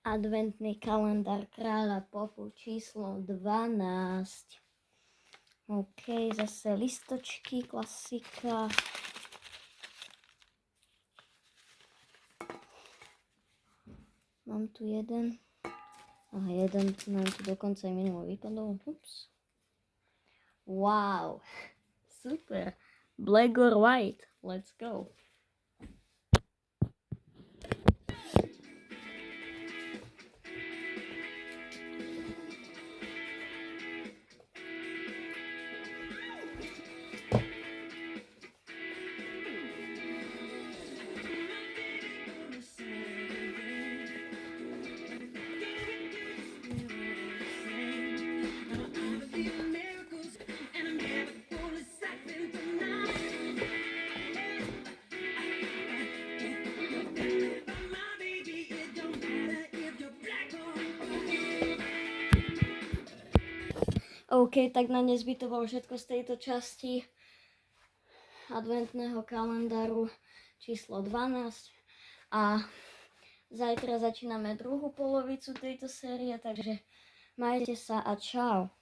Adventný kalendár Kráľa Popu číslo 12. OK, zase listočky, klasika. Mám tu jeden. Aha, jeden nám tu dokonca aj minulo vypadol. Ups. Wow, super. Black or white, let's go. OK, tak na dnes by to bolo všetko z tejto časti adventného kalendáru číslo 12 a zajtra začíname druhú polovicu tejto série, takže majte sa a čau.